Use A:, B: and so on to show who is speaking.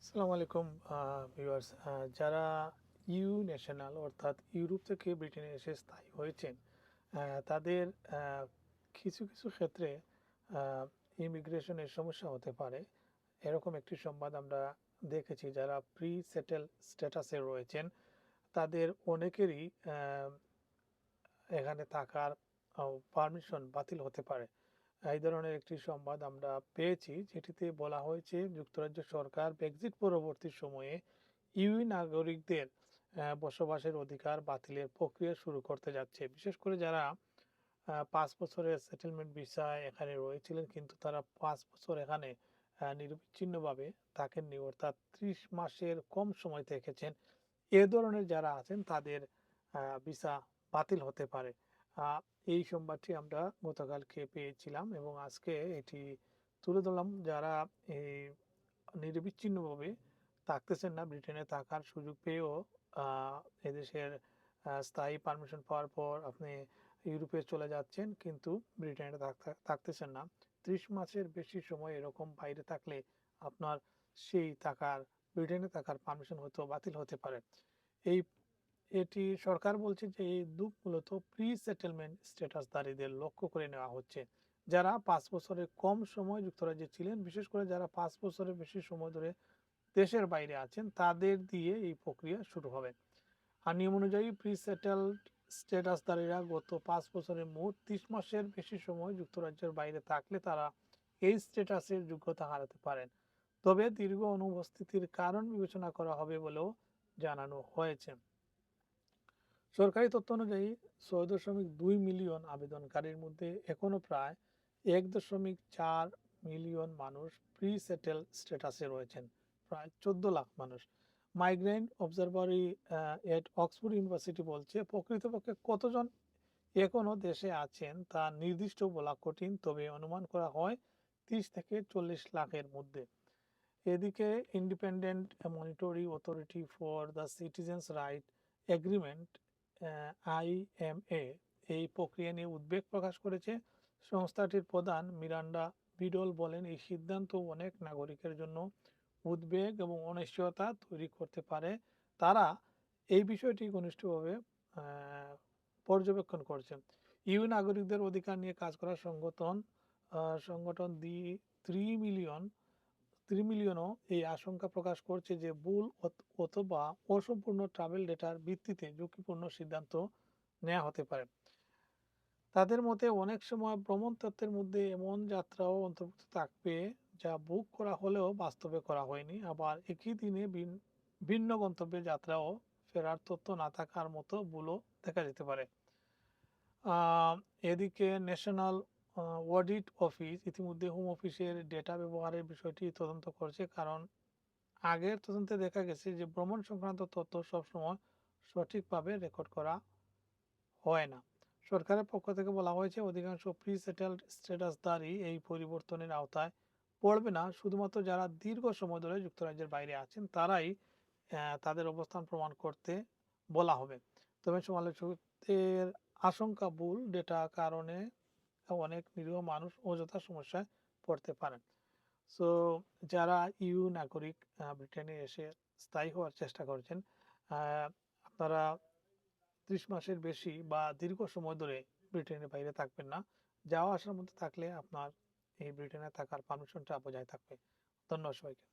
A: আসসালামু আলাইকুম ভিউয়ার্স। যারা ইউ ন্যাশনাল অর্থাৎ ইউরোপ থেকে ব্রিটেনে এসে স্থায়ী হয়েছেন, তাদের কিছু কিছু ক্ষেত্রে ইমিগ্রেশনের সমস্যা হতে পারে। এরকম একটি সংবাদ আমরা দেখেছি। যারা প্রি সেটেল স্ট্যাটাসে রয়েছেন তাদের অনেকেরই এখানে থাকার পারমিশন বাতিল হতে পারে। এই ধরনের একটি সংবাদ আমরা পেয়েছি, যেটিতে বলা হয়েছে যুক্তরাজ্য সরকার ব্রেক্সিট পরবর্তী সময়ে ইউ নাগরিকদের বসবাসের অধিকার বাতিলের প্রক্রিয়া শুরু করতে যাচ্ছে। বিশেষ করে যারা 5 বছরের সেটেলমেন্ট ভিসায় এখানে রয়েছিলেন, কিন্তু তারা 5 বছর এখানে নিরবিচ্ছিন্নভাবে থাকেননি, অর্থাৎ 30 মাসের কম সময় থেকেছেন। এ ধরনের যারা আছেন তাদের ভিসা বাতিল হতে পারে। আহ, এই সংবাদটি আমরা গতকালকে পেয়েছিলাম এবং আজকে এটি তুলে ধরলাম। যারা এই নিরবিচ্ছিন্নভাবে থাকতেছেন না, ব্রিটেনে থাকার সুযোগ পেয়েও এদেশের স্থায়ী পারমিশন পাওয়ার পর আপনি ইউরোপে চলে যাচ্ছেন, কিন্তু ব্রিটেনে থাকতেছেন না। 30 মাসের বেশি সময় এরকম বাইরে থাকলে আপনার সেই থাকার ব্রিটেনে থাকার পারমিশন হয়তো বাতিল হতে পারে। এই এটি সরকার বলছে যে এই উদ্যোগ মূলত প্রি সেটেলমেন্ট স্ট্যাটাসধারীদের লক্ষ্য করে নেওয়া হচ্ছে, যারা 5 বছরের কম সময় যুক্তরাজ্যে ছিলেন। বিশেষ করে যারা 5 বছরের বেশি সময় ধরে দেশের বাইরে আছেন তাদের দিয়ে এই প্রক্রিয়া শুরু হবে। আর নিয়ম অনুযায়ী প্রি সেটেলড স্ট্যাটাসধারীরা গত 5 বছরের মোট 30 মাসের বেশি সময় যুক্তরাজ্যের বাইরে থাকলে তারা এই স্ট্যাটাসের যোগ্যতা হারাতে পারেন। তবে দীর্ঘ অনুপস্থিতির কারণ বিবেচনা করা হবে বলেও জানানো হয়েছে। সরকারি তথ্য অনুযায়ী 6.2 মিলিয়ন আবেদনকারীর মধ্যে এখনো প্রায় 1.4 মিলিয়ন মানুষ প্রি সেটেল স্ট্যাটাসে রয়েছেন, প্রায় 14 লাখ মানুষ। মাইগ্রেন্ট অবজারভারি এট অক্সফোর্ড ইউনিভার্সিটি বলছে, প্রকৃতপক্ষে কতজন এখনো দেশে আছেন তা নির্দিষ্ট বলা কঠিন, তবে অনুমান করা হয় 30 থেকে 40 লাখের মধ্যে। এদিকে independent monetary authority for the citizens right agreement IMA এই প্রক্রিয়া নিয়ে উদ্বেগ প্রকাশ করেছে। সংস্থাটির প্রধান মিরান্ডা বিডল বলেন, এই সিদ্ধান্ত অনেক নাগরিকের জন্য উদ্বেগ এবং অনিশ্চয়তা তৈরি করতে পারে। তারা এই বিষয়টি ঘনিষ্ঠভাবে আহ, পর্যবেক্ষণ করছেন। ইউ নাগরিকদের অধিকার নিয়ে কাজ করা সংগঠন দি 3 মিলিয়ন 3 মিলিয়নও এই আশঙ্কা প্রকাশ করছে যে ভুল অথবা অসম্পূর্ণ ট্রাভেল ডেটার ভিত্তিতে ঝুঁকিপূর্ণ সিদ্ধান্ত নেওয়া হতে পারে। তাদের মতে অনেক সময় ভ্রমণ তথ্যের মধ্যে এমন যাত্রাও অন্তর্ভুক্ত থাকবে যা বুক করা হলেও বাস্তবে করা হয়নি, আবার একই দিনে ভিন্ন গন্তব্যে যাত্রাও ফেরার তথ্য না থাকার মতো ভুলও দেখা যেতে পারে। এদিকে ন্যাশনাল অডিট অফিস ইতিমধ্যে হোম অফিসের ডেটা ব্যবহারের বিষয়টি তদন্ত করছে, কারণ আগের তদন্তে দেখা গেছে যে ভ্রমণ সংক্রান্ত তথ্য সবসময় সঠিকভাবে রেকর্ড করা হয় না। সরকারের পক্ষ থেকে বলা হয়েছে, অধিকাংশ প্রি সেটেলড স্ট্যাটাসধারী এই পরিবর্তনের আওতায় পড়বে না। শুধুমাত্র যারা দীর্ঘ সময় ধরে যুক্তরাজ্যের বাইরে আছেন তারাই তাদের অবস্থান প্রমাণ করতে বলা হবে। তবে সমালোচকদের আশঙ্কা, ভুল ডেটা কারণে অনেক নিরীহ মানুষ অযথা সমস্যায় পড়তে পারেন। সো যারা ইউ নাগরিক ব্রিটেনে এসে স্থায়ী হওয়ার চেষ্টা করছেন, আপনারা 30 মাসের বেশি বা দীর্ঘ সময় ধরে ব্রিটেনের বাইরে থাকবেন না। যাওয়া আসার মধ্যে থাকলে আপনার এই ব্রিটেনে থাকার পারমিশনটা বজায় থাকবে। ধন্যবাদ সবাইকে।